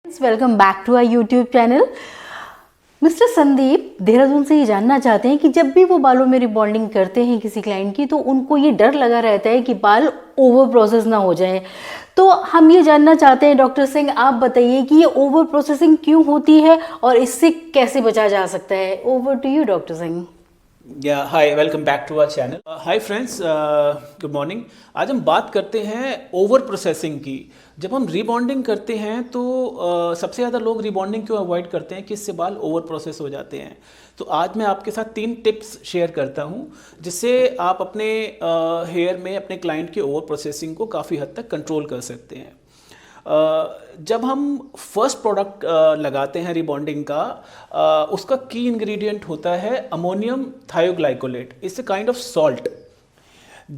Welcome back to our YouTube channel. Mister Sandeep Dehradun से ये जानना चाहते हैं कि जब भी वो बालों में रिबॉन्डिंग करते हैं किसी क्लाइंट की, तो उनको ये डर लगा रहता है कि बाल ओवर प्रोसेस ना हो जाए। तो हम ये जानना चाहते हैं डॉक्टर सिंह, आप बताइए कि ये ओवर प्रोसेसिंग क्यों होती है और इससे कैसे बचा जा सकता है। Over to you doctor Singh. Hi, welcome back to our channel. Hi friends, good morning. आज हम बात करते हैं ओवर प्रोसेसिंग की। जब हम रीबॉन्डिंग करते हैं तो सबसे ज़्यादा लोग रीबॉन्डिंग क्यों अवॉइड करते हैं कि इससे बाल ओवर प्रोसेस हो जाते हैं। तो आज मैं आपके साथ 3 टिप्स शेयर करता हूं जिससे आप अपने हेयर में अपने क्लाइंट की ओवर प्रोसेसिंग को काफ़ी हद तक कंट्रोल कर सकते हैं। जब हम फर्स्ट प्रोडक्ट लगाते हैं रिबॉन्डिंग का, उसका की इंग्रेडिएंट होता है ammonium thioglycolate. It's a kind of salt.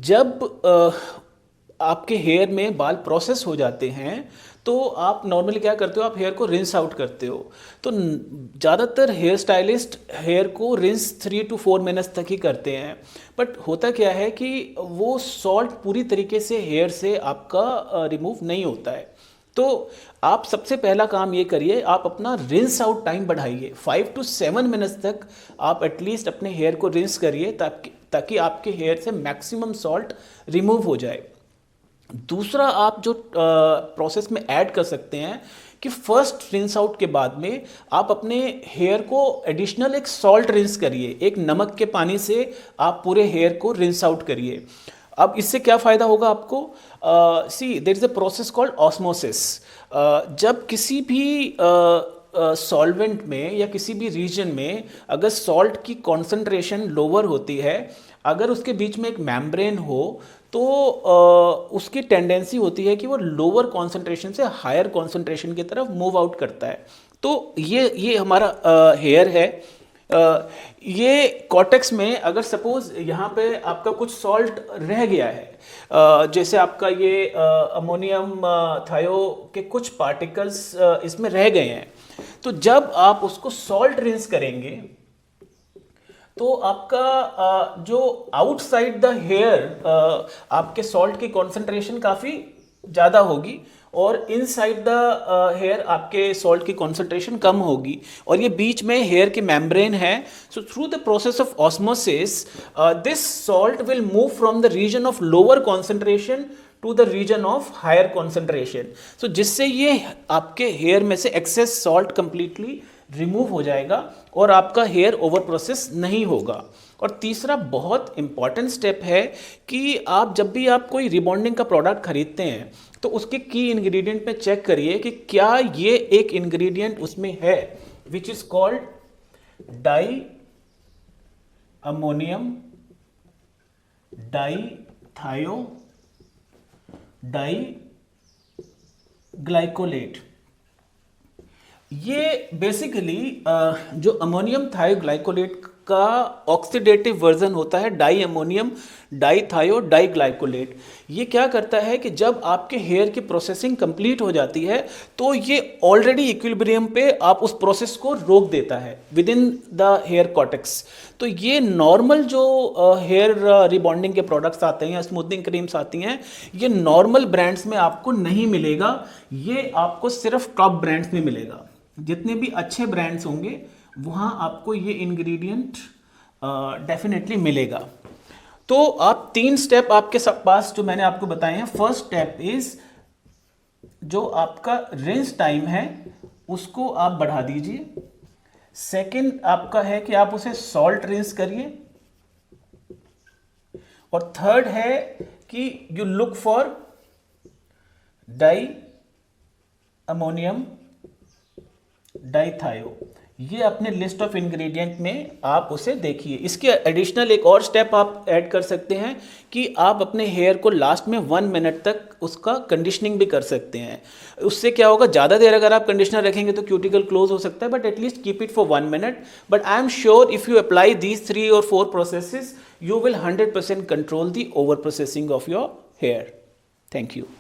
जब आपके हेयर में बाल प्रोसेस हो जाते हैं तो आप नॉर्मली क्या करते हो, आप हेयर को रिंस आउट करते हो। तो ज़्यादातर हेयर स्टाइलिस्ट हेयर को रिंस 3 to 4 मिनट्स तक ही करते हैं। बट होता क्या है कि वो सॉल्ट पूरी तरीके से हेयर से आपका रिमूव नहीं होता है। तो आप सबसे पहला काम ये करिए, आप अपना रिंस आउट टाइम बढ़ाइए। 5 to 7 मिनट्स तक आप एटलीस्ट अपने हेयर को रिंस करिए ताकि आपके हेयर से मैक्सिमम सॉल्ट रिमूव हो जाए। दूसरा आप जो प्रोसेस में ऐड कर सकते हैं कि फर्स्ट रिंस आउट के बाद में आप अपने हेयर को एडिशनल एक सॉल्ट रिंस करिए। एक नमक के पानी से आप पूरे हेयर को रिंस आउट करिए। अब इससे क्या फ़ायदा होगा आपको? See there is a process called osmosis. जब किसी भी सॉल्वेंट में या किसी भी रीजन में अगर सॉल्ट की कॉन्सेंट्रेशन लोअर होती है, अगर उसके बीच में एक मेम्ब्रेन हो तो उसकी टेंडेंसी होती है कि वो लोअर कॉन्सेंट्रेशन से हायर कॉन्सेंट्रेशन की तरफ मूव आउट करता है। तो ये हमारा हेयर है। ये कॉर्टेक्स में अगर सपोज यहाँ पे आपका कुछ सॉल्ट रह गया है, जैसे आपका ये अमोनियम थायो के कुछ पार्टिकल्स इसमें रह गए हैं, तो जब आप उसको सॉल्ट रिंस करेंगे तो आपका जो आउटसाइड द हेयर आपके सॉल्ट की कॉन्सेंट्रेशन काफ़ी ज़्यादा होगी और इनसाइड द हेयर आपके सॉल्ट की कॉन्सेंट्रेशन कम होगी। और ये बीच में हेयर के मेम्ब्रेन है। So through the process of osmosis this salt will move from the region of lower concentration to the region of higher concentration. So जिससे ये आपके हेयर में से एक्सेस सॉल्ट कंप्लीटली रिमूव हो जाएगा और आपका हेयर ओवर प्रोसेस नहीं होगा। और तीसरा बहुत इंपॉर्टेंट स्टेप है कि आप जब भी आप कोई रिबॉन्डिंग का प्रोडक्ट खरीदते हैं तो उसके की इंग्रेडिएंट में चेक करिए कि क्या ये एक इंग्रेडिएंट उसमें है which is called diammonium dithiodiglycolate. ये बेसिकली जो अमोनियम थायोग्लाइकोलेट का ऑक्सीडेटिव वर्जन होता है diammonium dithiodiglycolate. ये क्या करता है कि जब आपके हेयर की प्रोसेसिंग कंप्लीट हो जाती है तो ये ऑलरेडी इक्विलिब्रियम पे आप उस प्रोसेस को रोक देता है within the hair cortex. तो ये नॉर्मल जो हेयर रिबॉन्डिंग के प्रोडक्ट्स आते हैं या स्मूथनिंग क्रीम्स आती हैं, ये नॉर्मल ब्रांड्स में आपको नहीं मिलेगा। ये आपको सिर्फ टॉप ब्रांड्स में मिलेगा। जितने भी अच्छे ब्रांड्स होंगे वहाँ आपको ये इंग्रेडिएंट डेफिनेटली मिलेगा। तो आप 3 स्टेप आपके पास जो मैंने आपको बताए हैं। फर्स्ट स्टेप इज जो आपका रिंस टाइम है उसको आप बढ़ा दीजिए। सेकंड आपका है कि आप उसे सॉल्ट रिंस करिए। और थर्ड है कि you look for diammonium dithio. ये अपने लिस्ट ऑफ इंग्रेडिएंट में आप उसे देखिए। इसके एडिशनल एक और स्टेप आप ऐड कर सकते हैं कि आप अपने हेयर को लास्ट में 1 मिनट तक उसका कंडीशनिंग भी कर सकते हैं। उससे क्या होगा, ज़्यादा देर अगर आप कंडीशनर रखेंगे तो क्यूटिकल क्लोज हो सकता है, but at least keep it for 1 minute. But I am sure if you apply these 3 or 4 processes you will 100% control the over processing of your hair. Thank you.